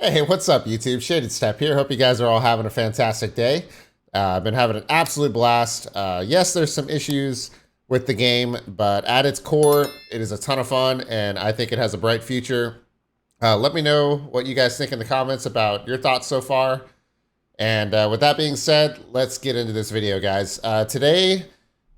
Hey, what's up, YouTube? ShadedStep here. Hope you guys are all having a fantastic day. I've been having an absolute blast. Yes, there's some issues with the game, but at its core, it is a ton of fun, and I think it has a bright future. Let me know what you guys think in the comments about your thoughts so far. And with that being said, let's get into this video, guys. Today,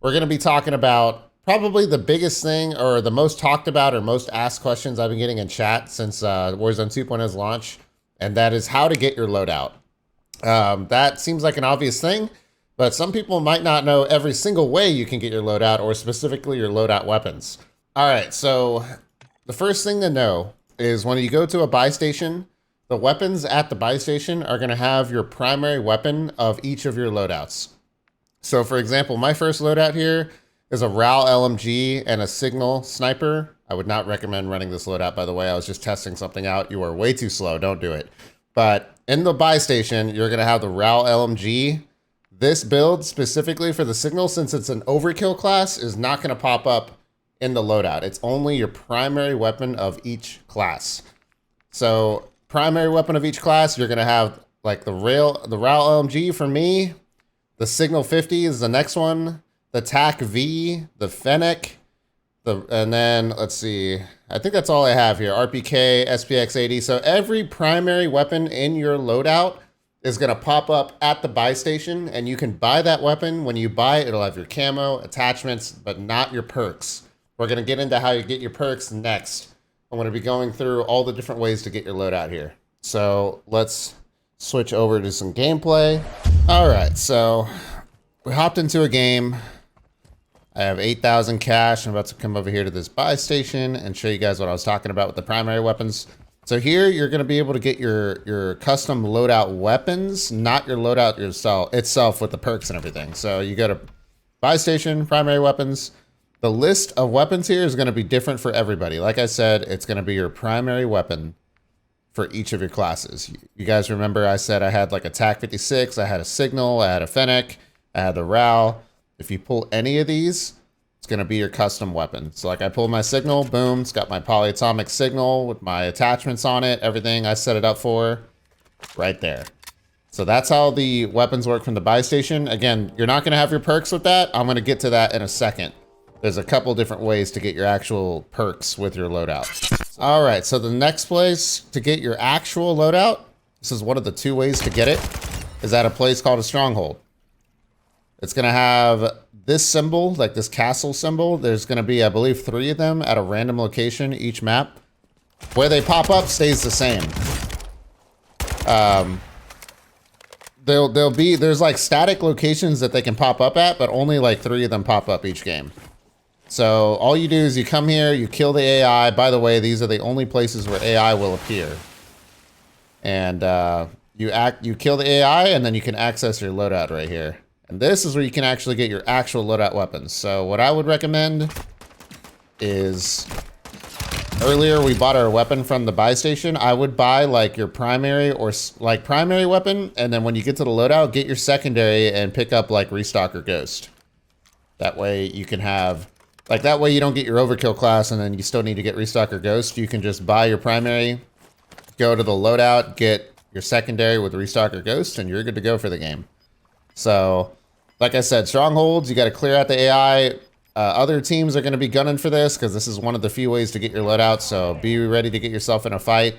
we're going to be talking about probably the biggest thing, or the most talked about or most asked questions I've been getting in chat since Warzone 2.0's launch. And that is how to get your loadout. That seems like an obvious thing, but some people might not know every single way you can get your loadout, or specifically your loadout weapons. All right, so the first thing to know is when you go to a buy station, the weapons at the buy station are going to have your primary weapon of each of your loadouts. So for example, my first loadout here is a RAL LMG and a Signal Sniper. I would not recommend running this loadout, by the way. I was just testing something out. You are way too slow. Don't do it. But in the buy station, you're going to have the RAL LMG. This build specifically for the Signal, since it's an overkill class, is not going to pop up in the loadout. It's only your primary weapon of each class. So primary weapon of each class, you're going to have like the RAL LMG for me. The Signal 50 is the next one. The TAC V, the Fennec. And then, let's see, I think that's all I have here. RPK, SPX 80. So every primary weapon in your loadout is going to pop up at the buy station, and you can buy that weapon. When you buy it, it'll have your camo, attachments, but not your perks. We're going to get into how you get your perks next. I'm going to be going through all the different ways to get your loadout here. So let's switch over to some gameplay. All right, so we hopped into a game. I have 8,000 cash. I'm about to come over here to this buy station and show you guys what I was talking about with the primary weapons. So here you're going to be able to get your custom loadout weapons, not your loadout itself with the perks and everything. So you go to buy station, primary weapons. The list of weapons here is going to be different for everybody. Like I said, it's going to be your primary weapon for each of your classes. You guys remember I said I had like a TAC 56, I had a Signal, I had a Fennec, I had the RAL. If you pull any of these, it's going to be your custom weapon. So like I pulled my Signal, boom, it's got my polyatomic Signal with my attachments on it, everything I set it up for right there. So that's how the weapons work from the buy station. Again, you're not going to have your perks with that. I'm going to get to that in a second. There's a couple different ways to get your actual perks with your loadout. All right, so the next place to get your actual loadout, this is one of the two ways to get it, is at a place called a Stronghold. It's going to have this symbol, like this castle symbol. There's going to be, I believe, 3 of them at a random location each map. Where they pop up stays the same. There's like static locations that they can pop up at, but only like 3 of them pop up each game. So all you do is you come here, you kill the AI. By the way, these are the only places where AI will appear. And you kill the AI, and then you can access your loadout right here. And this is where you can actually get your actual loadout weapons. So what I would recommend is, earlier we bought our weapon from the buy station. I would buy like your primary or like primary weapon. And then when you get to the loadout, get your secondary and pick up like Restock or Ghost. That way you can have, like that way you don't get your overkill class and then you still need to get Restock or Ghost. You can just buy your primary, go to the loadout, get your secondary with Restock or Ghost, and you're good to go for the game. So, like I said, Strongholds, you got to clear out the AI. Other teams are going to be gunning for this because this is one of the few ways to get your loadout. So be ready to get yourself in a fight.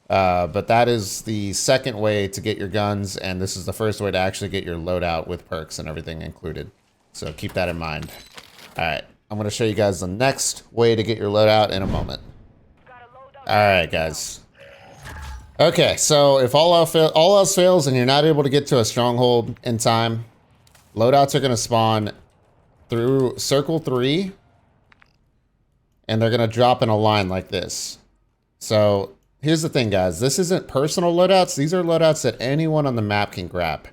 But that is the second way to get your guns. And this is the first way to actually get your loadout with perks and everything included. So keep that in mind. All right. I'm going to show you guys the next way to get your loadout in a moment. All right, guys. Okay, so if all else fails and you're not able to get to a Stronghold in time, loadouts are going to spawn through Circle 3, and they're going to drop in a line like this. So here's the thing, guys. This isn't personal loadouts. These are loadouts that anyone on the map can grab.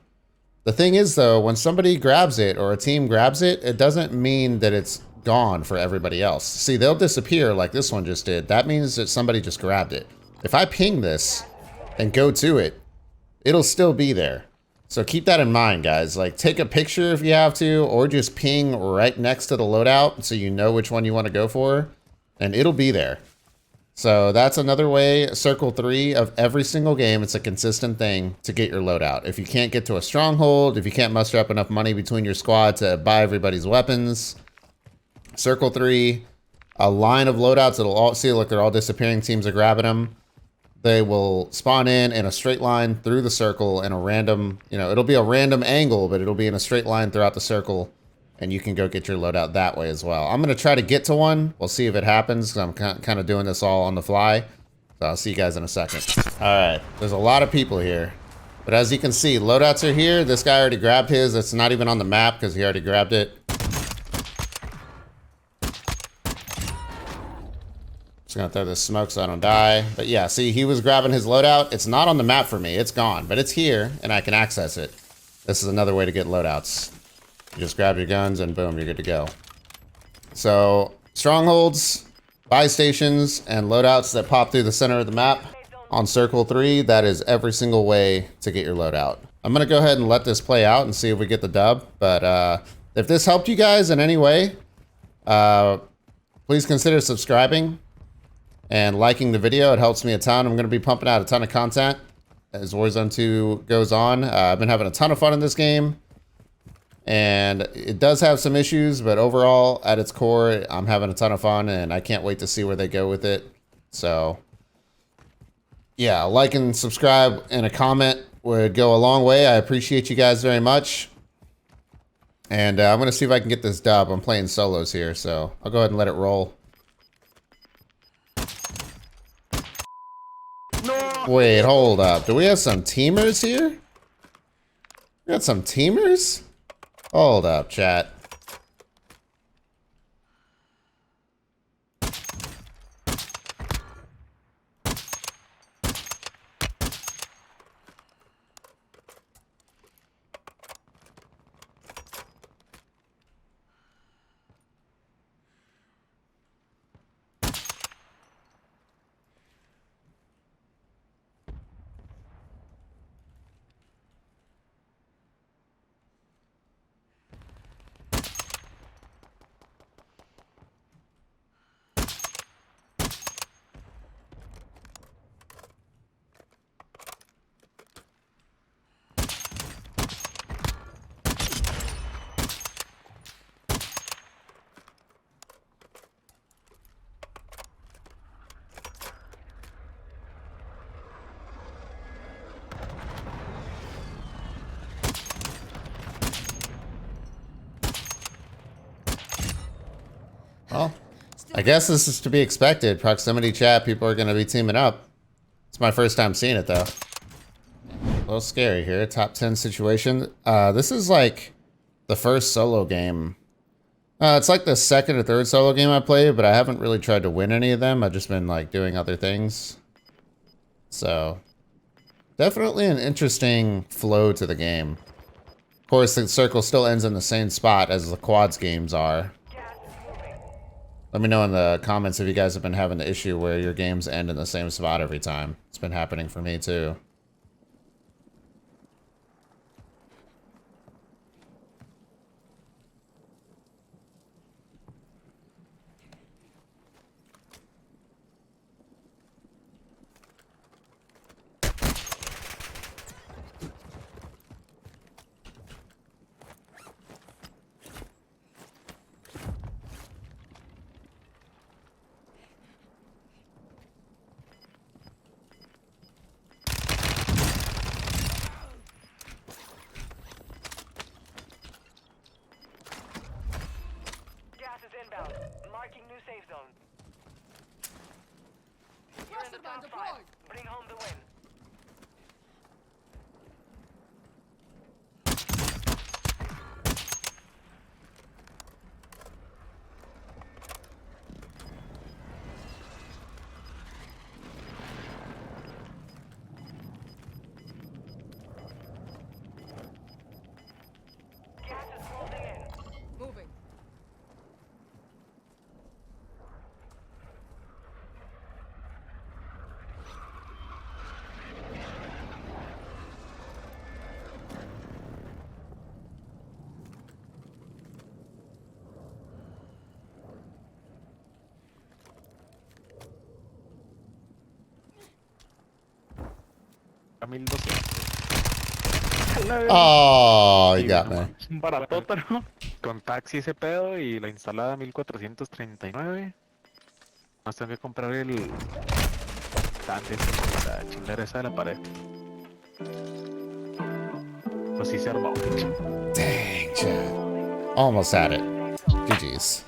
The thing is, though, when somebody grabs it or a team grabs it, it doesn't mean that it's gone for everybody else. See, they'll disappear like this one just did. That means that somebody just grabbed it. If I ping this and go to it, it'll still be there. So keep that in mind, guys. Like, take a picture if you have to, or just ping right next to the loadout so you know which one you want to go for, and it'll be there. So that's another way, circle 3 of every single game. It's a consistent thing to get your loadout. If you can't get to a stronghold, if you can't muster up enough money between your squad to buy everybody's weapons, circle 3, a line of loadouts. It'll all see, look, they're all disappearing. Teams are grabbing them. They will spawn in a straight line through the circle in a random, you know, it'll be a random angle, but it'll be in a straight line throughout the circle. And you can go get your loadout that way as well. I'm going to try to get to one. We'll see if it happens, because I'm kind of doing this all on the fly. So I'll see you guys in a second. All right. There's a lot of people here. But as you can see, loadouts are here. This guy already grabbed his. It's not even on the map because he already grabbed it. Just going to throw this smoke so I don't die. But yeah, see, he was grabbing his loadout. It's not on the map for me. It's gone. But it's here, and I can access it. This is another way to get loadouts. You just grab your guns and boom, you're good to go. So strongholds, buy stations, and loadouts that pop through the center of the map on circle 3, that is every single way to get your loadout. I'm gonna go ahead and let this play out and see if we get the dub. But if this helped you guys in any way, please consider subscribing and liking the video. It helps me a ton. I'm gonna be pumping out a ton of content as Warzone 2 goes on. I've been having a ton of fun in this game. And it does have some issues, but overall, at its core, I'm having a ton of fun, and I can't wait to see where they go with it. So, yeah, like and subscribe and a comment would go a long way. I appreciate you guys very much. And I'm going to see if I can get this dub. I'm playing solos here, so I'll go ahead and let it roll. No. Wait, hold up. Do we have some teamers here? We got some teamers? Hold up, chat. Well, I guess this is to be expected. Proximity chat, people are going to be teaming up. It's my first time seeing it, though. A little scary here. Top 10 situation. This is like the first solo game. It's like the second or third solo game I played, but I haven't really tried to win any of them. I've just been like doing other things. So, definitely an interesting flow to the game. Of course, the circle still ends in the same spot as the quads games are. Let me know in the comments if you guys have been having the issue where your games end in the same spot every time. It's been happening for me too. Inbound. Marking new safe zone. You're in the top 5. Bring home the win. Gas is closing in. Moving. 1200. Oh, you Y got no me. mames, un baratota, ¿no? Con taxi ese pedo y la instalada 1439. Más tengo que comprar el antes la chingadera esa de la pared. Pues sí se armó. Dang, Chad. Almost had it. GG's.